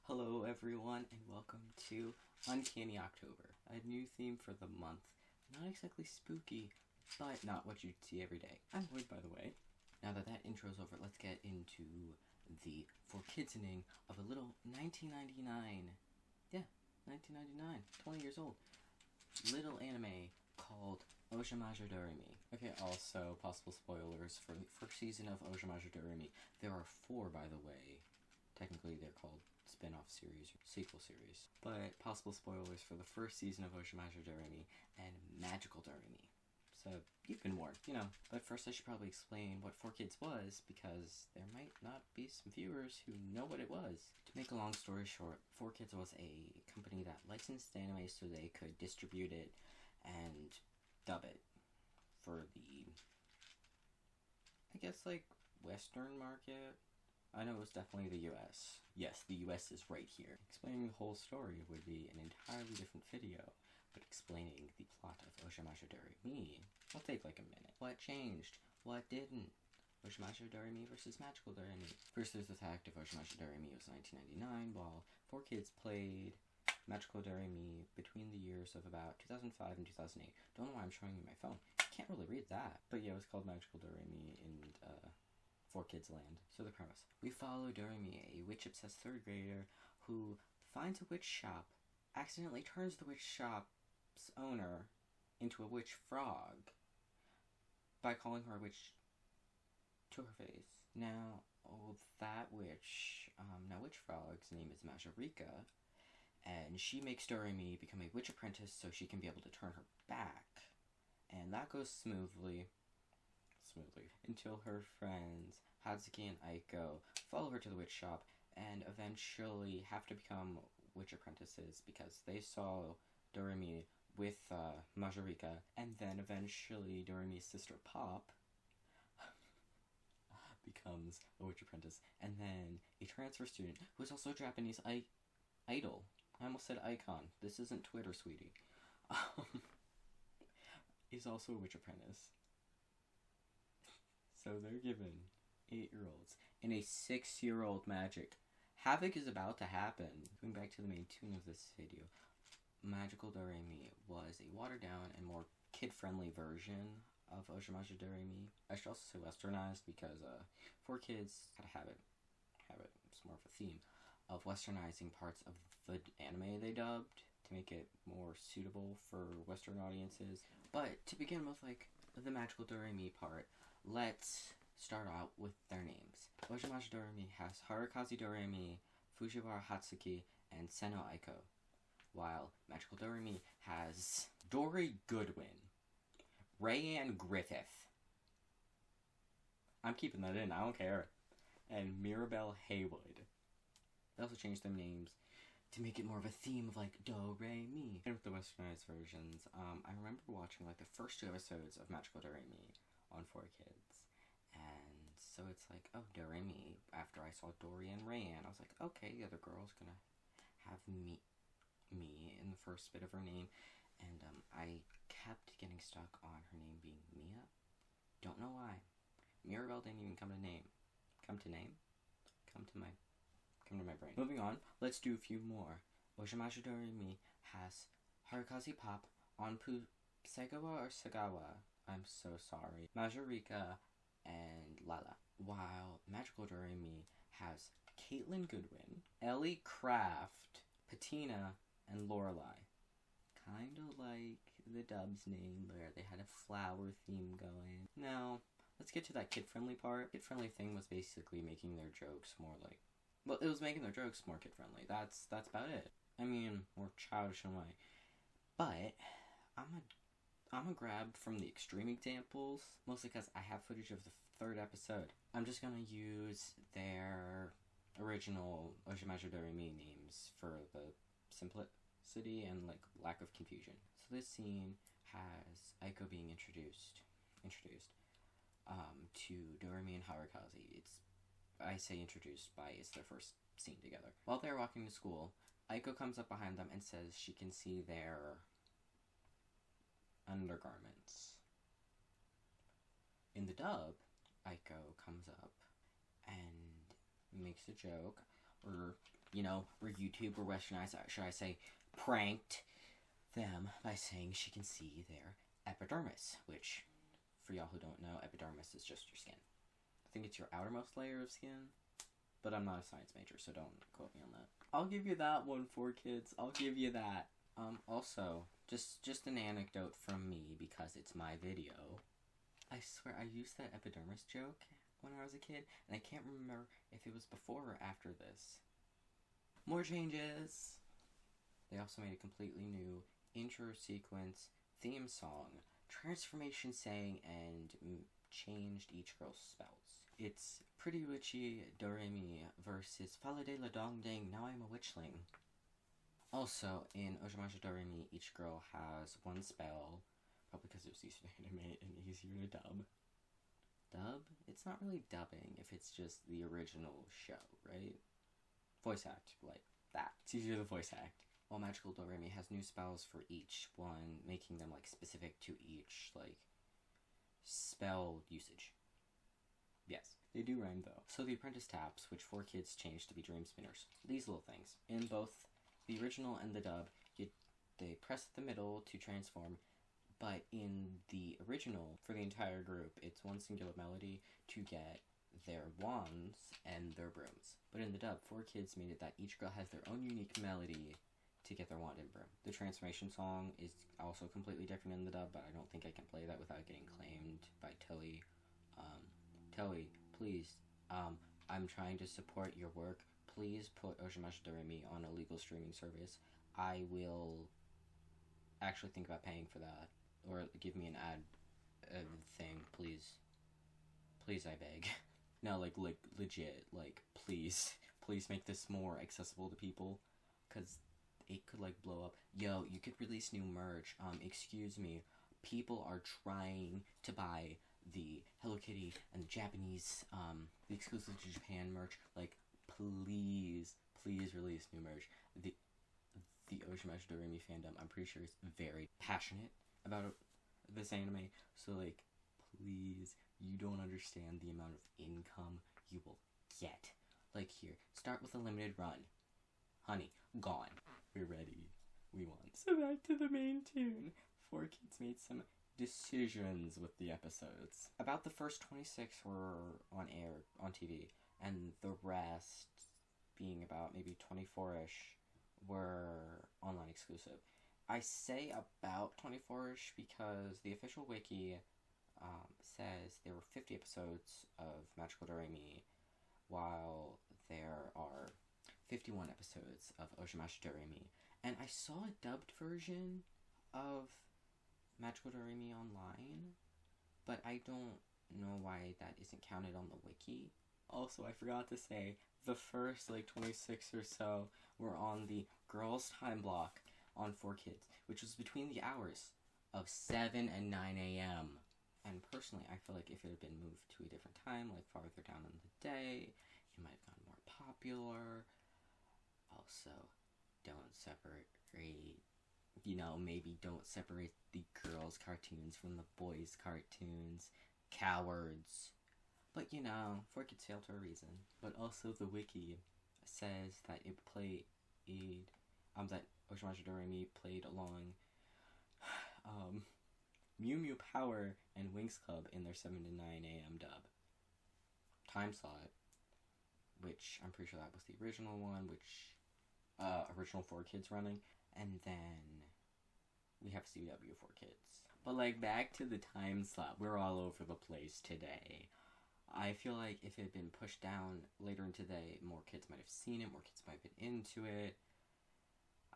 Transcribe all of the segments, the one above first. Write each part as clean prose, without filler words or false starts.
Hello everyone and welcome to Uncanny October, a new theme for the month. Not exactly spooky, but not what you'd see every day. I'm Lloyd, by the way. Now that intro's over, let's get into the for kids-ing of a little 1999, 20 years old, little anime called Ojamajo Doremi. Okay, also possible spoilers for the first season of Ojamajo Doremi. There are 4, by the way. Technically, they're called spin-off series or sequel series. But possible spoilers for the first season of Ojamajo Doremi and Magical Doremi. So, you've been warned, But first I should probably explain what 4Kids was, because there might not be some viewers who know what it was. To make a long story short, 4Kids was a company that licensed anime so they could distribute it and dub it for the, I guess, Western market. I know it was definitely the US. Yes, the US is right here. Explaining the whole story would be an entirely different video, but explaining the plot of Ojamajo Doremi will take a minute. What changed? What didn't? Ojamajo Doremi versus Magical Doremi. First, there's the fact of Ojamajo Doremi was 1999, while 4Kids played Magical Doremi between the years of about 2005 and 2008. Don't know why I'm showing you my phone. Can't really read that. But yeah, it was called Magical Doremi in 4Kids land. So the premise. We follow Doremi, a witch-obsessed 3rd grader who finds a witch shop, accidentally turns the witch shop's owner into a witch frog by calling her a witch to her face. Now, that witch, witch frog's name is Majorika, and she makes Doremi become a witch apprentice so she can be able to turn her back. And that goes smoothly until her friends Hatsuki and Aiko follow her to the witch shop and eventually have to become witch apprentices because they saw Doremi with Majorika, and then eventually Doremi's sister Pop becomes a witch apprentice, and then a transfer student who is also a Japanese idol. I almost said icon. This isn't Twitter, sweetie. Is also a witch apprentice. So they're given 8-year-olds and a 6-year-old magic. Havoc is about to happen. Going back to the main tune of this video, Magical Doremi was a watered-down and more kid-friendly version of Ojamajo Doremi. I should also say westernized because 4Kids had a habit, it's more of a theme, of westernizing parts of the anime they dubbed to make it more suitable for Western audiences. But to begin with, the Magical Doremi part, let's start out with their names. Ojamajo Doremi has Harukaze Doremi, Fujiwara Hatsuki, and Seno Aiko, while Magical Doremi has Dory Goodwin, Rayanne Griffith. I'm keeping that in, I don't care. And Mirabelle Haywood. They also changed their names to make it more of a theme of Do, Re, Mi. And with the westernized versions, I remember watching the first 2 episodes of Magical Doremi on 4Kids, and so it's Doremi. After I saw Dory and Rayanne, I was like, okay, the other girl's gonna have me in the first bit of her name, and I kept getting stuck on her name being Mia. Don't know why. Mirabelle didn't even come to my brain. Moving on, let's do a few more. Ojamajo Doremi has Harukaze Pop, Onpu Segawa or Sagawa, I'm so sorry, Majorika, and Lala. While Magical Doremi has Caitlin Goodwin, Ellie Craft, Patina, and Lorelai. Kind of like the dub's name where they had a flower theme going. Now, let's get to that kid-friendly part. Kid-friendly thing was basically making their jokes more it was making their jokes more kid-friendly. That's about it. I mean, more childish in a way. But I'm gonna grab from the extreme examples, mostly because I have footage of the 3rd episode. I'm just gonna use their original Ojamajo Doremi names for the simplicity and lack of confusion. So this scene has Aiko being introduced to Doremi and Harukaze. I say introduced by it's their first scene together. While they're walking to school, Aiko comes up behind them and says she can see their undergarments. In the dub, Aiko comes up and makes a joke, or you know, where YouTube or Westernized, should I say, pranked them by saying she can see their epidermis, which, for y'all who don't know, epidermis is just your skin. I think it's your outermost layer of skin, but I'm not a science major, so don't quote me on that. I'll give you that one, 4Kids. I'll give you that. Also, just an anecdote from me, because it's my video. I swear, I used that epidermis joke when I was a kid, and I can't remember if it was before or after this. More changes! They also made a completely new intro sequence, theme song, transformation saying, and changed each girl's spells. It's Pretty Witchy Doremi versus Fala de la Dong Dang, Now I'm a Witchling. Also, in Ojamajo Doremi, each girl has one spell, probably because it was easier to animate and easier to dub. Dub? It's not really dubbing if it's just the original show, right? Voice act, like that. It's easier to voice act. While Magical Doremi has new spells for each one, making them, like, specific to each, like, spell usage. Yes, they do rhyme, though. So the Apprentice Taps, which 4Kids changed to be Dream Spinners. These little things. In both the original and the dub, they press the middle to transform, but in the original, for the entire group, it's one singular melody to get their wands and their brooms. But in the dub, 4Kids made it that each girl has their own unique melody to get their wand and broom. The transformation song is also completely different in the dub, but I don't think I can play that without getting claimed by Tilly. Tilly, please, I'm trying to support your work. Please put Ojamajo Doremi on a legal streaming service. I will actually think about paying for that. Or give me an ad thing, please. Please, I beg. No, like legit, like, please. Please make this more accessible to people. Because it could, like, blow up. Yo, you could release new merch. Excuse me. People are trying to buy the Hello Kitty and the Japanese, the exclusive to Japan merch. Like, please release new merch. The Ojamajo Doremi fandom, I'm pretty sure, is very passionate about this anime. So, like, please, you don't understand the amount of income you will get. Like, here, start with a limited run. Honey, gone. We're ready. We won. So back to the main tune. 4Kids made some decisions with the episodes. About the first 26 were on air, on TV, and the rest, being about maybe 24-ish, were online exclusive. I say about 24-ish because the official wiki says there were 50 episodes of Magical Doremi, while there are 51 episodes of Ojamajo Doremi. And I saw a dubbed version of Magical Doremi online, but I don't know why that isn't counted on the wiki. Also, I forgot to say, the first, 26 or so were on the girls' time block on 4Kids, which was between the hours of 7 and 9 a.m. And personally, I feel like if it had been moved to a different time, like farther down in the day, it might have gotten more popular. Also, don't separate, maybe don't separate the girls' cartoons from the boys' cartoons. Cowards. But 4Kids failed for a reason. But also the wiki says that it played, that Ojamajo Doremi played along Mew Mew Power and Winx Club in their 7 to 9 a.m. dub. Time slot, which I'm pretty sure that was the original one, which, original 4Kids running, and then we have CW 4Kids. But, back to the time slot, we're all over the place today. I feel like if it had been pushed down later in today, more kids might have seen it, more kids might have been into it.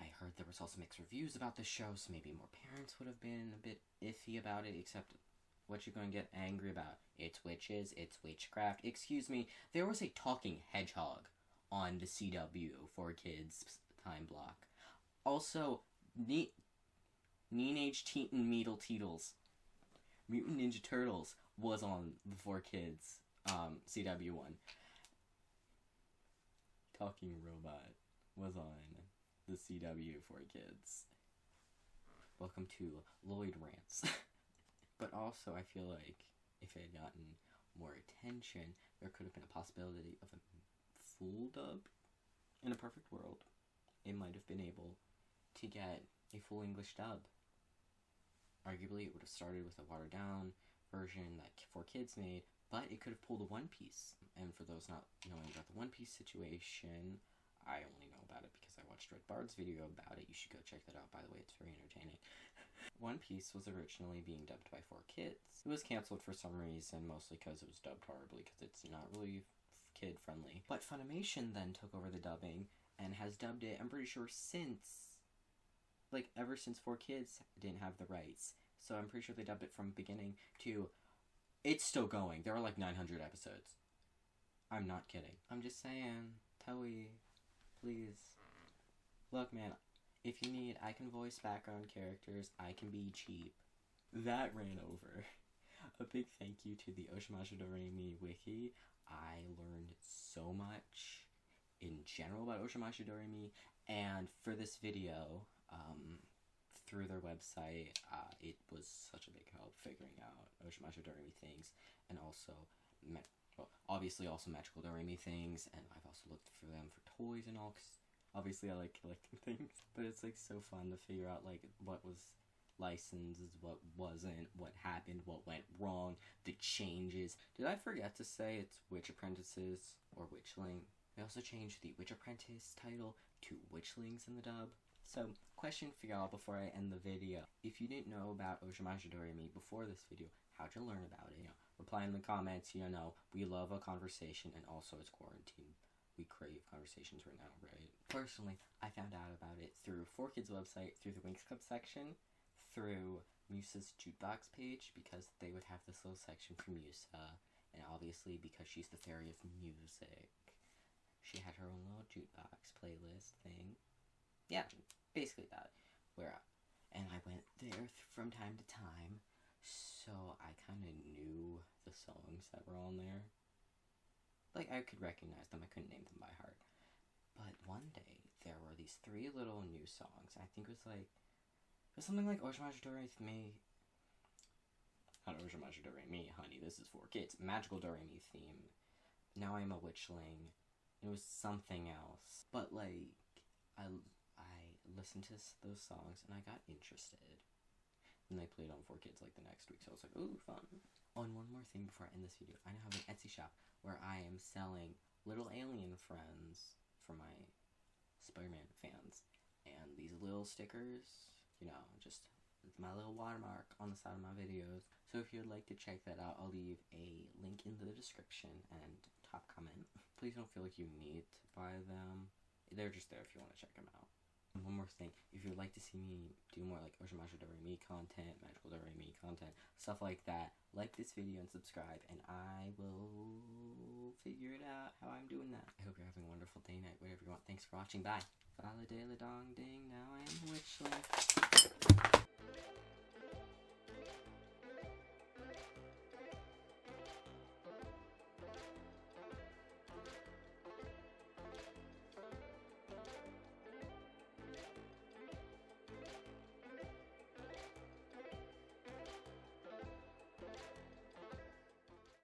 I heard there was also mixed reviews about the show, so maybe more parents would have been a bit iffy about it, except what you're going to get angry about. It's witches, it's witchcraft. Excuse me, there was a talking hedgehog on the CW 4Kids time block. Also, Neenage Teetin' Meedle Teetles. Mutant Ninja Turtles was on the 4Kids CW one. Talking Robot was on the CW 4Kids. Welcome to Lloyd Rants. But also, I feel like if it had gotten more attention, there could have been a possibility of a full dub In a perfect world, it might have been able to get a full English dub. Arguably, it would have started with a watered-down version that 4Kids made, but it could have pulled a One Piece. And for those not knowing about the One Piece situation, I only know about it because I watched Red Bard's video about it. You should go check that out, by the way. It's very entertaining. One Piece was originally being dubbed by 4Kids. It was cancelled for some reason, mostly because it was dubbed horribly, because it's not really kid-friendly. But Funimation then took over the dubbing and has dubbed it, I'm pretty sure, since... like, ever since 4Kids didn't have the rights. So I'm pretty sure they dubbed it from beginning to... it's still going. There are like 900 episodes. I'm not kidding. I'm just saying. Toei, please. Look, man, if you need, I can voice background characters. I can be cheap. That ran over. A big thank you to the Ojamajo Doremi wiki. I learned so much in general about Ojamajo Doremi, and for this video, through their website, it was such a big help figuring out Ojamajo Doremi things, and also, obviously also magical Doremi things, and I've also looked for them for toys and all, because obviously I like collecting things, but it's like so fun to figure out like what was licensed, what wasn't, what happened, what went wrong, the changes. Did I forget to say it's Witch Apprentices or Witchling? They also changed the Witch Apprentice title to Witchlings in the dub. So, question for y'all before I end the video. If you didn't know about Ojamajo Doremi before this video, how'd you learn about it? You know, reply in the comments, you know, we love a conversation, and also it's quarantine. We crave conversations right now, right? Personally, I found out about it through 4Kids website, through the Winx Club section, through Musa's jukebox page, because they would have this little section for Musa, and obviously because she's the fairy of music, she had her own little jukebox playlist thing. Yeah, basically that. And I went there from time to time, so I kind of knew the songs that were on there. Like, I could recognize them, I couldn't name them by heart. But one day, there were these 3 little new songs. I think it was something like Ojamajo Doremi. Not Ojamajo Doremi, honey, this is 4Kids. Magical Doremi theme. Now I'm a Witchling. It was something else. But, like, I listened to those songs, and I got interested. And they played on 4Kids, like, the next week, so I was like, ooh, fun. Oh, and one more thing before I end this video. I now have an Etsy shop where I am selling little alien friends for my Spider-Man fans. And these little stickers, you know, just my little watermark on the side of my videos. So if you'd like to check that out, I'll leave a link in the description and top comment. Please don't feel like you need to buy them. They're just there if you want to check them out. And one more thing, if you'd like to see me do more like Ojamajo Doremi content, magical Doremi content, stuff like that, like this video and subscribe, and I will figure it out how I'm doing that. I hope you're having a wonderful day, night, whatever you want. Thanks for watching. Bye. Fala de la dong ding, now I am a witchling.